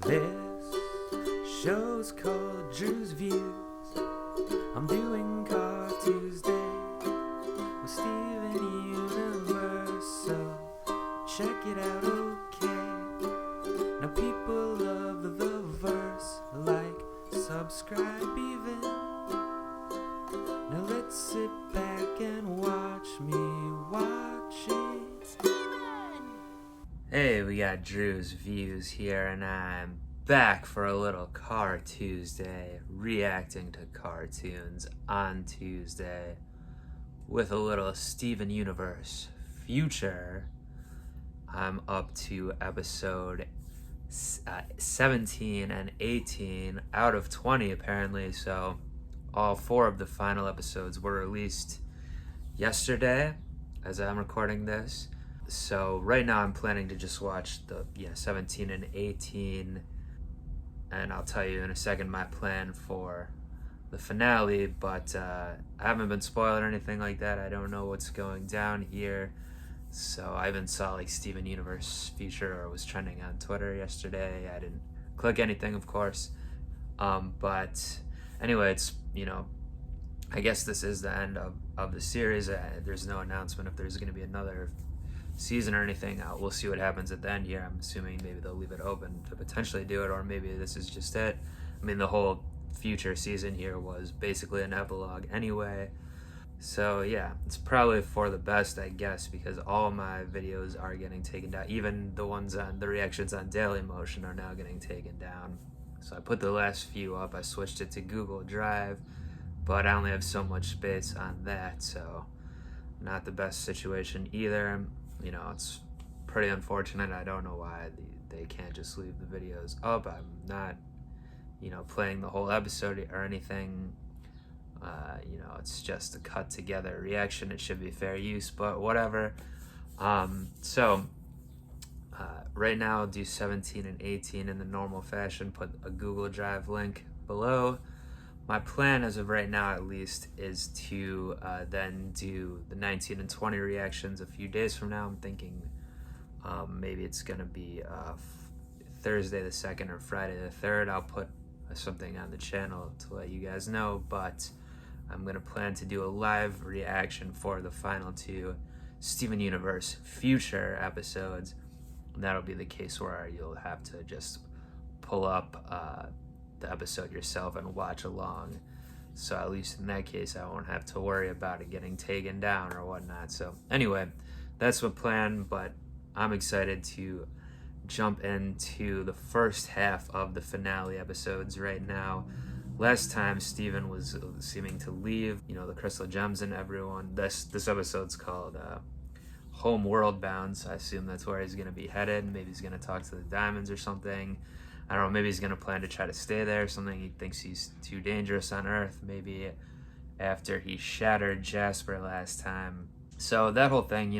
This show's called Drewz Viewz. I'm doing Car Tuesday with Steven Universe, so check it out, okay? Now people love the verse, like, subscribe even. Now let's sit back and watch me watch it. Hey, we got Drewz Viewz here, and I'm back for a little Car Tuesday, reacting to cartoons on Tuesday with a little Steven Universe Future. I'm up to episode 17 and 18 out of 20 apparently, so all 4 of the final episodes were released yesterday as I'm recording this. So right now I'm planning to just watch the 17 and 18, and I'll tell you in a second my plan for the finale, but I haven't been spoiled or anything like that. I don't know what's going down here, so I even saw like Steven Universe Future or was trending on Twitter yesterday. I didn't click anything, of course, but anyway, it's, I guess this is the end of the series. There's no announcement if there's going to be another season or anything. We'll see what happens at the end here. I'm assuming maybe they'll leave it open to potentially do it, or maybe this is just it. I mean, the whole future season here was basically an epilogue anyway, so yeah, it's probably for the best, I guess, because all my videos are getting taken down. Even the ones on the reactions on Dailymotion are now getting taken down. So I put the last few up. I switched it to Google Drive, but I only have so much space on that, so not the best situation either. It's pretty unfortunate. I don't know why they can't just leave the videos up. I'm not, playing the whole episode or anything. It's just a cut together reaction. It should be fair use, but whatever. Right now I'll do 17 and 18 in the normal fashion, put a Google Drive link below. My plan as of right now, at least, is to then do the 19 and 20 reactions a few days from now. I'm thinking maybe it's gonna be Thursday the 2nd or Friday the 3rd. I'll put something on the channel to let you guys know, but I'm gonna plan to do a live reaction for the final 2 Steven Universe Future episodes. And that'll be the case where you'll have to just pull up the episode yourself and watch along. So at least in that case, I won't have to worry about it getting taken down or whatnot. So anyway, that's my plan, but I'm excited to jump into the first half of the finale episodes right now. Last time Steven was seeming to leave, the crystal gems and everyone. This episode's called Homeworld bound, so I assume that's where he's gonna be headed. Maybe he's gonna talk to the diamonds or something. I don't know, maybe he's gonna plan to try to stay there or something. He thinks he's too dangerous on Earth, maybe after he shattered Jasper last time. So that whole thing,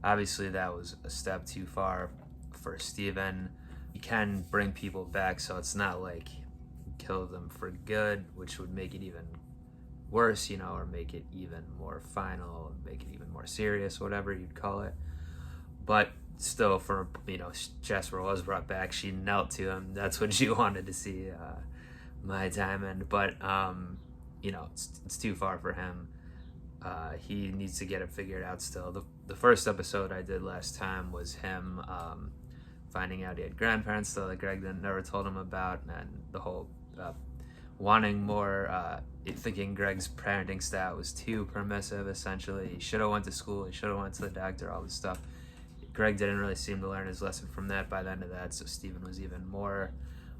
obviously that was a step too far for Steven. You can bring people back, so it's not like kill them for good, which would make it even worse, or make it even more final, make it even more serious, whatever you'd call it. But still, for Jasper was brought back, she knelt to him. That's what she wanted to see, my diamond. But it's too far for him. He needs to get it figured out still. The first episode I did last time was him finding out he had grandparents still that Greg never told him about, and the whole wanting more, thinking Greg's parenting style was too permissive, essentially. He should have went to school, he should have went to the doctor, all this stuff. Greg didn't really seem to learn his lesson from that by the end of that, so Steven was even more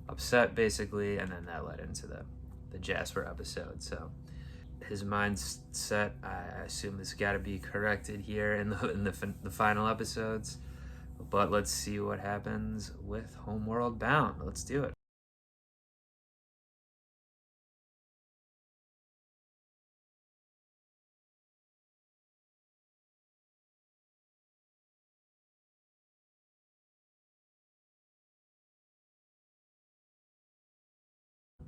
upset, basically, and then that led into the Jasper episode. So his mindset, I assume, has got to be corrected here in the final episodes. But let's see what happens with Homeworld bound. Let's do it.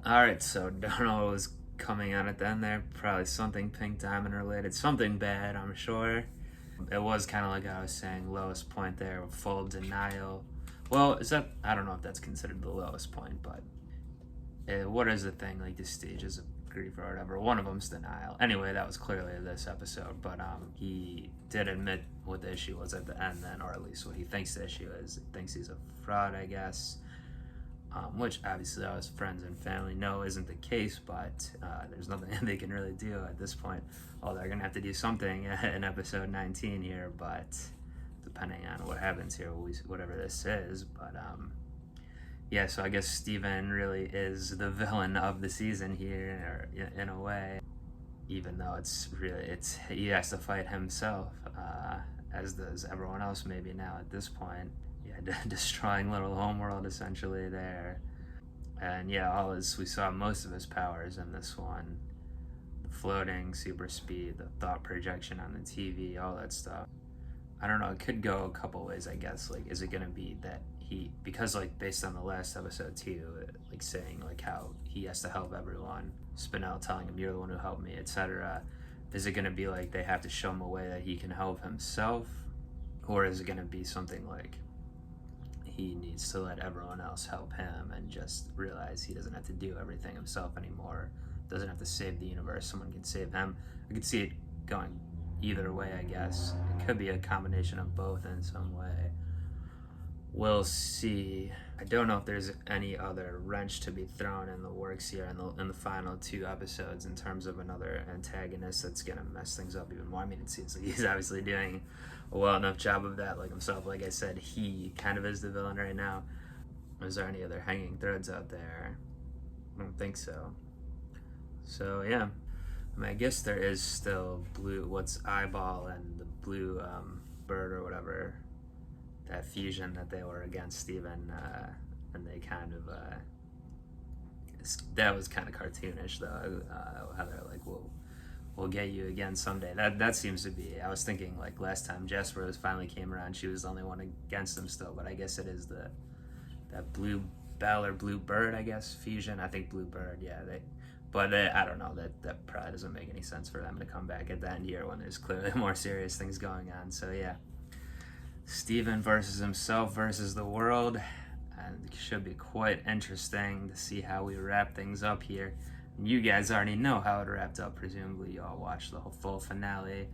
Alright, so don't know what was coming on at the end there. Probably something Pink Diamond related. Something bad, I'm sure. It was kind of like I was saying, lowest point there, full denial. Well, is that, I don't know if that's considered the lowest point, but what is the thing, like the stages of grief or whatever? One of them's denial. Anyway, that was clearly this episode, but he did admit what the issue was at the end then, or at least what he thinks the issue is. He thinks he's a fraud, I guess, which obviously all his friends and family know isn't the case, but there's nothing they can really do at this point. Oh, they're gonna have to do something in episode 19 here, but depending on what happens here, whatever this is, but yeah, so I guess Steven really is the villain of the season here, in a way, even though he has to fight himself, as does everyone else maybe now at this point. Yeah, destroying little Homeworld essentially there, and yeah, we saw most of his powers in this one: the floating, super speed, the thought projection on the TV, all that stuff. I don't know, it could go a couple ways, I guess. Like, is it gonna be that because like based on the last episode too, like saying like how he has to help everyone, Spinell telling him, you're the one who helped me, etc. Is it gonna be like they have to show him a way that he can help himself, or is it gonna be something like he needs to let everyone else help him and just realize he doesn't have to do everything himself anymore, doesn't have to save the universe, someone can save him? I could see it going either way, I guess. It could be a combination of both in some way. We'll see. I don't know if there's any other wrench to be thrown in the works here in the final 2 episodes in terms of another antagonist that's gonna mess things up even more. I mean, it seems like he's obviously doing a well enough job of that, like himself. Like I said, he kind of is the villain right now. Is there any other hanging threads out there? I don't think so. So yeah, I mean, I guess there is still what's Eyeball and the blue bird or whatever, that fusion that they were against Steven, and they kind of that was kind of cartoonish though, how they're like, we'll get you again someday. That seems to be, I was thinking like last time Jasper finally came around, she was the only one against him still, but I guess it is that blue bell or blue bird, I guess, fusion. I think blue bird, yeah. I don't know, that probably doesn't make any sense for them to come back at the end here when there's clearly more serious things going on. So yeah, Steven versus himself versus the world, and it should be quite interesting to see how we wrap things up here. And you guys already know how it wrapped up, presumably you all watched the whole full finale.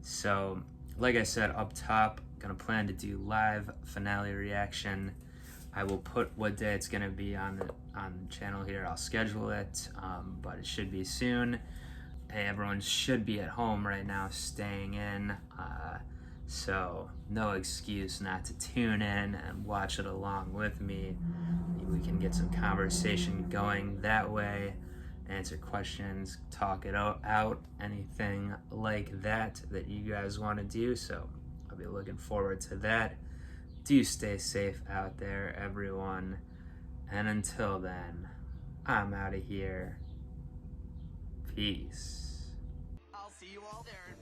So like I said up top, gonna plan to do live finale reaction. I will put what day it's gonna be on the channel here. I'll schedule it, but it should be soon. Hey, everyone should be at home right now, staying in, so no excuse not to tune in and watch it along with me. We can get some conversation going that way, answer questions, talk it out, anything like that you guys want to do. So I'll be looking forward to that. Do stay safe out there, everyone. And until then, I'm out of here. Peace. I'll see you all there.